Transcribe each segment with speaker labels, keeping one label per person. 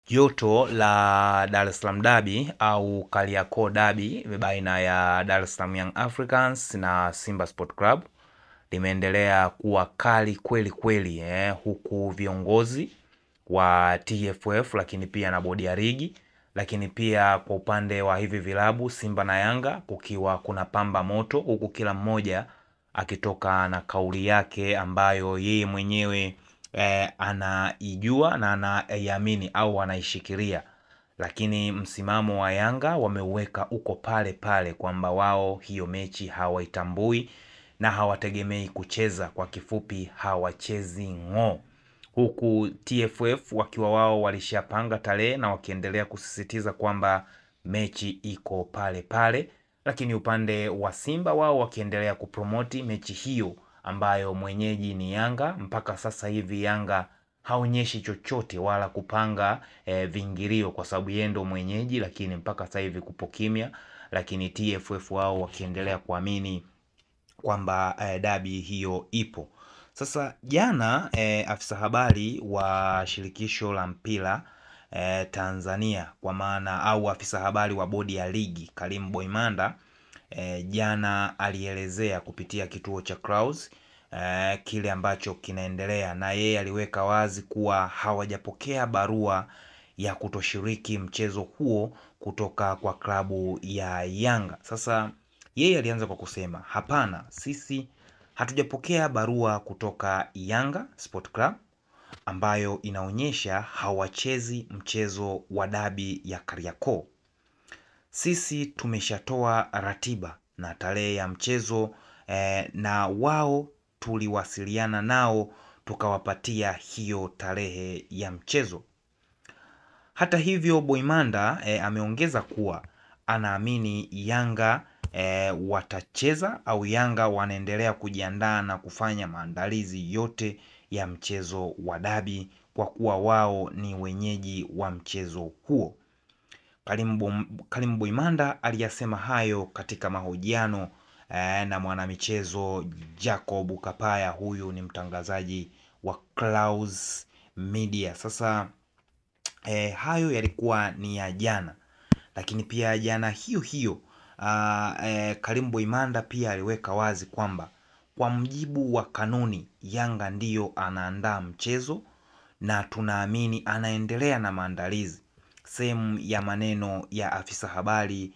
Speaker 1: Joto la Dar es Salaam Derby au Kariakoo Derby baina ya Dar es Salaam Young Africans na Simba Sport Club limeendelea kuwa kali kweli kweli, huku viongozi wa TFF lakini pia na bodi ya ligi, lakini pia kwa upande wa hivi vilabu Simba na Yanga kukiwa kuna pamba moto, huku kila mmoja akitoka na kauli yake ambayo yeye mwenyewe anaijua na anaiamini au anaishikilia. Lakini msimamo wa Yanga wameuweka uko pale pale kwamba wao hiyo mechi hawaitambui na hawategemei kucheza, kwa kifupi hawachezi ng'o. Huku TFF wakiwa wao walishapanga tarehe na wakiendelea kusisitiza kwamba mechi iko pale pale, lakini upande wa Simba wao wakiendelea kupromoti mechi hiyo ambayo mwenyeji ni Yanga. Mpaka sasa hivi Yanga haonyeshi chochote wala kupanga vingilio kwa sababu yeye ndo mwenyeji, lakini mpaka sasa hivi kupo kimya, lakini TFF wao wakiendelea kuamini kwamba dabi hiyo ipo. Sasa jana afisa habari wa shirikisho la mpira Tanzania, kwa maana au afisa habari wa bodi ya ligi Karim Boimanda jana alielezea kupitia kituo cha Clouds kile ambacho kinaendelea, na yeye aliweka wazi kuwa hawajapokea barua ya kutoshiriki mchezo huo kutoka kwa klabu ya Yanga. Sasa yeye alianza kwa kusema, hapana, sisi hatujapokea barua kutoka Yanga Sport Club ambayo inaonyesha hawachezi mchezo wa dabi ya Kariakoo. Sisi tumeshatoa ratiba na tarehe ya mchezo na wao tuliwasiliana nao tukawapatia hiyo tarehe ya mchezo. Hata hivyo Boimanda ameongeza kuwa anaamini Yanga watacheza au Yanga wanaendelea kujiandaa na kufanya maandalizi yote ya mchezo wa dabi kwa kuwa wao ni wenyeji wa mchezo huo. Karim Boimanda aliyasema hayo katika mahojiano na mwanamichezo Jacob Kapaya. Huyu ni mtangazaji wa Clouds Media. Sasa hayo yalikuwa ni ya jana, lakini pia jana hiyo hiyo Karim Boimanda pia aliweka wazi kwamba kwa mjibu wa kanuni Yanga ndiyo anaandaa mchezo na tunaamini anaendelea na maandalizi. Sehemu ya maneno ya afisa habari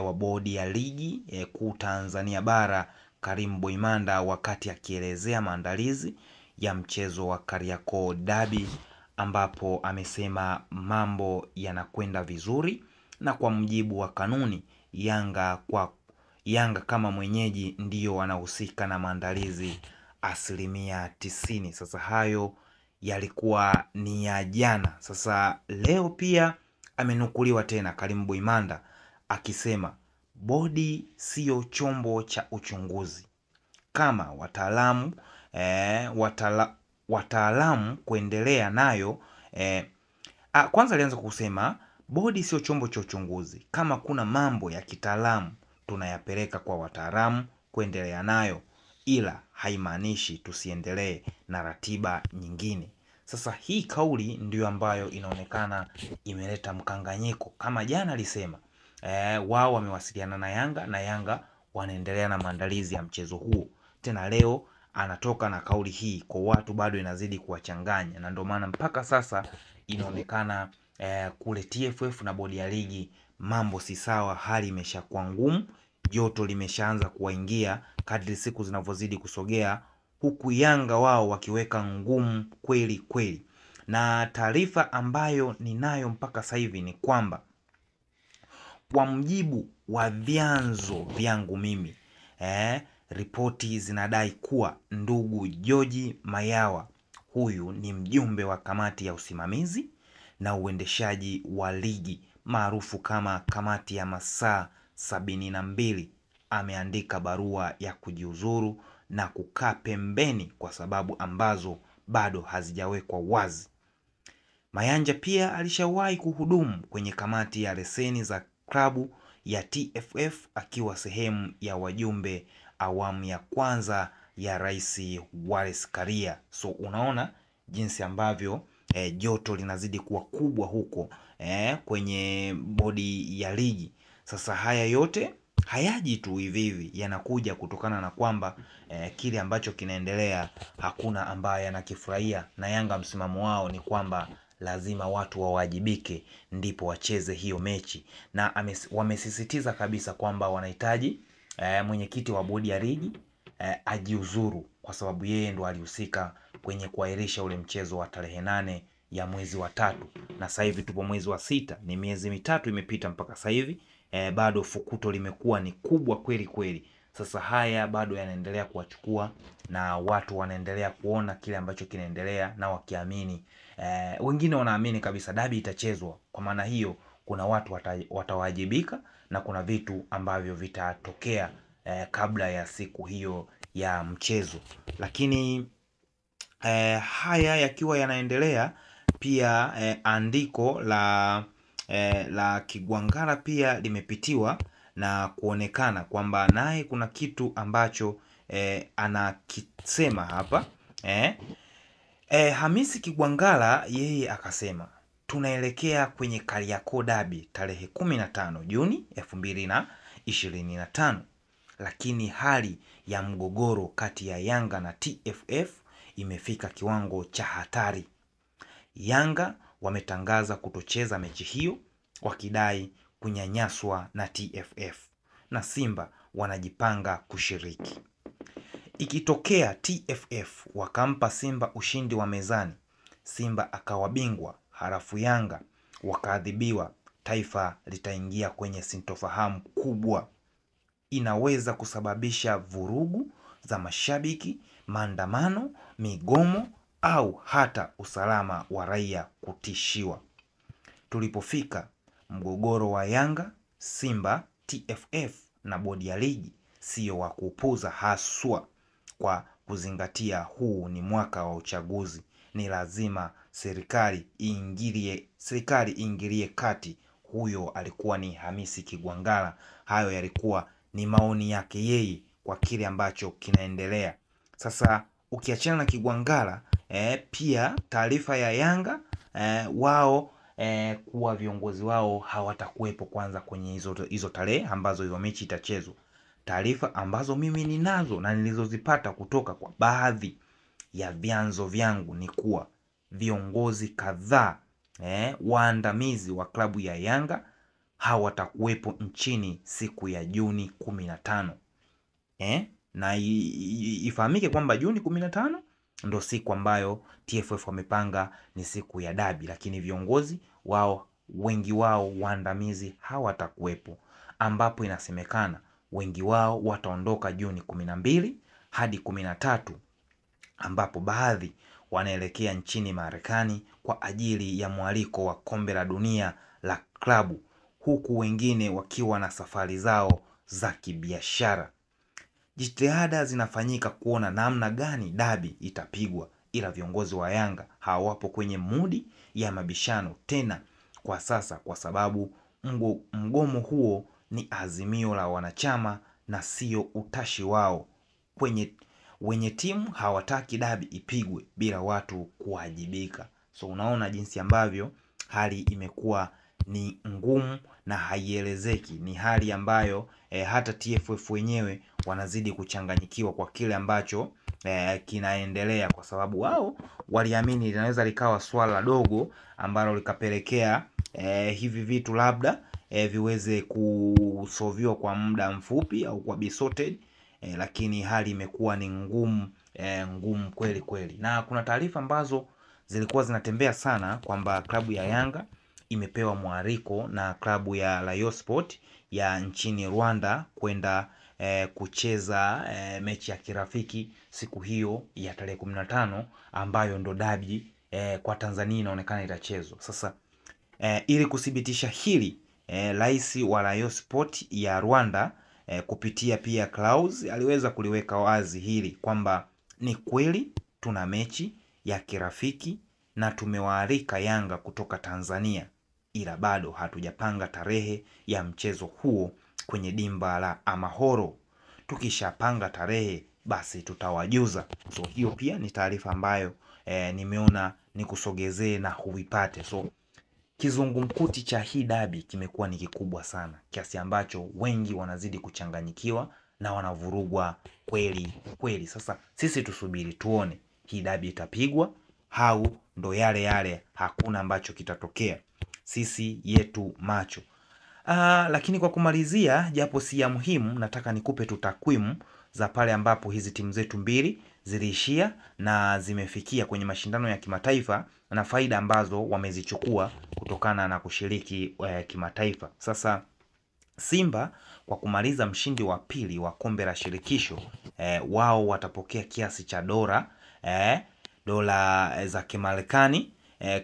Speaker 1: wa bodi ya ligi kuu Tanzania bara Karim Boimanda wakati akielezea maandalizi ya mchezo wa Kariakoo Derby, ambapo amesema mambo yanakwenda vizuri na kwa mjibu wa kanuni Yanga kama mwenyeji ndiyo wanahusika na maandalizi 90%. Sasa hayo yalikuwa ni ya jana. Sasa leo pia amenukuliwa tena Karim Boimanda akisema bodi sio chombo cha uchunguzi. Kama wataalamu kuendelea nayo kwanza alianza kusema bodi sio chombo cha uchunguzi. Kama kuna mambo ya kitaalamu tunayapeleka kwa wataalamu kuendelea nayo, ila haimaanishi tusiendelee na ratiba nyingine. Sasa hii kauli ndio ambayo inaonekana imeleta mkanganyiko. Kama jana alisema wao wamewasiliana na Yanga na Yanga wanaendelea na maandalizi ya mchezo huo, tena leo anatoka na kauli hii, kwa watu bado inazidi kuwachanganya, na ndio maana mpaka sasa inaonekana kule TFF na bodi ya ligi mambo si sawa. Hali imeshakuwa ngumu, joto limeshaanza kuwaingia kadri siku zinavyozidi kusogea, huku Yanga wao wakiweka ngumu kweli kweli. Na taarifa ambayo ninayo mpaka sasa hivi ni kwamba kwa mjibu wa vyanzo vyangu mimi ripoti zinadai kuwa ndugu George Mayawa, huyu ni mjumbe wa kamati ya usimamizi na uendeshaji wa ligi maarufu kama kamati ya masaa 72, ameandika barua ya kujiuzuru na kukaa pembeni kwa sababu ambazo bado hazijawekwa wazi. Mayanja pia alishawahi kuhudumu kwenye kamati ya leseni za klabu ya TFF akiwa sehemu ya wajumbe awamu ya kwanza ya Rais Wallace Karia. So unaona jinsi ambavyo joto linazidi kuwa kubwa huko kwenye bodi ya ligi. Sasa haya yote hayaji tu hivi hivi, yanakuja kutokana na kwamba kile ambacho kinaendelea hakuna ambaye anakifurahia, na Yanga msimamo wao ni kwamba lazima watu wawajibike ndipo wacheze hiyo mechi, na wamesisitiza kabisa kwamba wanahitaji mwenyekiti wa bodi ya ligi ajiuzuru, kwa sababu yeye ndo alihusika kwenye kuahirisha ule mchezo wa tarehe 8 ya mwezi wa 3, na sasa hivi tupo mwezi wa 6, ni miezi mitatu imepita mpaka sasa hivi bado fukuto limekuwa ni kubwa kweli kweli. Sasa haya bado yanaendelea kuwachukua na watu wanaendelea kuona kile ambacho kinaendelea na wakiamini wengine wanaamini kabisa dabi itachezwa. Kwa maana hiyo kuna watu watawajibika na kuna vitu ambavyo vitatokea kabla ya siku hiyo ya mchezo. Lakini haya yakiwa yanaendelea pia andiko la Kigwangalla pia limepitiwa na kuonekana kwamba naye kuna kitu ambacho anakisema hapa. Hamisi Kigwangalla yeye akasema tunaelekea kwenye Kariakoo Derby tarehe 15 Juni 2025, lakini hali ya mgogoro kati ya Yanga na TFF imefika kiwango cha hatari. Yanga wametangaza kutocheza mechi hiyo wakidai kunyanyaswa na TFF, na Simba wanajipanga kushiriki. Ikitokea TFF wakampa Simba ushindi wa mezani, Simba akawa bingwa, halafu Yanga wakaadhibiwa, taifa litaingia kwenye sintofahamu kubwa. Inaweza kusababisha vurugu za mashabiki, maandamano, migomo au hata usalama wa raia kutishiwa. Tulipofika, mgogoro wa Yanga, Simba, TFF na bodi ya ligi sio wa kupuuza, haswa kwa kuzingatia huu ni mwaka wa uchaguzi. Ni lazima serikali iingilie kati. Huyo alikuwa ni Hamisi Kigwangalla. Hayo yalikuwa ni maoni yake yeye kwa kile ambacho kinaendelea. Sasa ukiachana na Kigwangalla pia taarifa ya Yanga wao kuwa viongozi wao hawatakuwepo kwanza kwenye hizo tarehe ambazo hiyo mechi itachezwa. Taarifa ambazo mimi ninazo na nilizozipata kutoka kwa baadhi ya vyanzo vyangu ni kuwa viongozi kadhaa waandamizi wa klabu ya Yanga hawatakuwepo nchini siku ya Juni 15. Na ifahamike kwamba Juni 15 ndo siku ambayo TFF wamepanga ni siku ya dabi, lakini viongozi wao wengi wao waandamizi hawatakuwepo, ambapo inasemekana wengi wao wataondoka Juni 12 hadi 13, ambapo baadhi wanaelekea nchini Marekani kwa ajili ya mwaliko wa kombe la dunia la klabu, huku wengine wakiwa na safari zao za kibiashara. Jitihada zinafanyika kuona namna gani dabi itapigwa, ila viongozi wa Yanga hawapo kwenye mudi ya mabishano tena kwa sasa, kwa sababu mgomo huo ni azimio la wanachama na sio utashi wao. Wenye timu hawataki dabi ipigwe bila watu kuwajibika. So unaona jinsi ambavyo hali imekuwa ni ngumu na haielezeki. Ni hali ambayo hata TFF wenyewe wanazidi kuchanganyikiwa kwa kile ambacho kinaendelea, kwa sababu wao waliamini linaweza likawa swala dogo ambalo likapelekea hivi vitu labda viweze kusolviwa kwa muda mfupi au kwa be sorted, lakini hali imekuwa ni ngumu kweli kweli. Na kuna taarifa ambazo zilikuwa zinatembea sana kwamba klabu ya Yanga imepewa mwaliko na klabu ya Rayon Sport ya nchini Rwanda kwenda kucheza mechi ya kirafiki siku hiyo ya tarehe 15 ambayo ndo dabi kwa Tanzania inaonekana itachezwa. Sasa ili kuthibitisha hili rais wa Rayon Sport ya Rwanda kupitia pia Klaus aliweza kuliweka wazi hili kwamba ni kweli tuna mechi ya kirafiki na tumewaalika Yanga kutoka Tanzania, ila bado hatujapanga tarehe ya mchezo huo kwenye dimba la Amahoro. Tukishapanga tarehe basi tutawajuza. So hiyo pia ni taarifa ambayo nimeona nikusogezee na huipate. So kizungumkuti cha hii dabi kimekuwa ni kikubwa sana, kiasi ambacho wengi wanazidi kuchanganyikiwa na wanavurugwa kweli kweli. Sasa sisi tusubiri tuone hii dabi itapigwa au ndo yale yale, hakuna ambacho kitatokea. Sisi yetu macho. Lakini kwa kumalizia, japo si ya muhimu, nataka nikupe tu takwimu za pale ambapo hizi timu zetu mbili ziliishia na zimefikia kwenye mashindano ya kimataifa na faida ambazo wamezichukua kutokana na kushiriki kimataifa. Sasa Simba kwa kumaliza mshindi wa pili wa kombe la shirikisho, wao watapokea kiasi cha dola za Kimarekani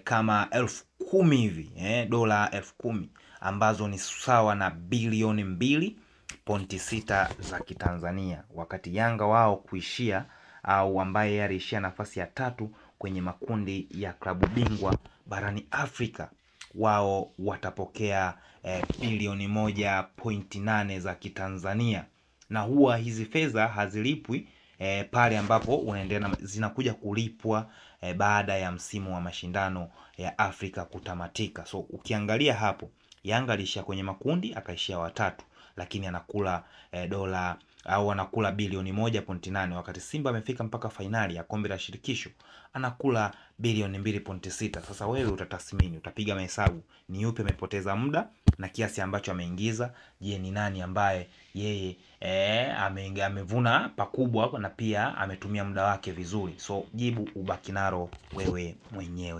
Speaker 1: kama 10,000 hivi, dola 10,000 ambazo ni sawa na bilioni 2.6 za Kitanzania. Wakati Yanga wao kuishia, au ambaye aliishia nafasi ya 3 kwenye makundi ya klabu bingwa barani Afrika, wao watapokea bilioni 1.8 za Kitanzania. Na huwa hizi fedha hazilipwi pale ambapo unaendelea, zinakuja kulipwa baada ya msimu wa mashindano ya Afrika kutamatika. So ukiangalia hapo, Yanga alishia kwenye makundi akaishia watatu, lakini anakula dola au anakula bilioni 1.8, wakati Simba amefika mpaka fainali ya kombe la shirikisho anakula bilioni 2.6. Sasa wewe utatathmini, utapiga mahesabu, ni yupi amepoteza muda na kiasi ambacho ameingiza. Je, ni nani ambaye yeye amevuna pakubwa na pia ametumia muda wake vizuri? So jibu ubaki nalo wewe mwenyewe.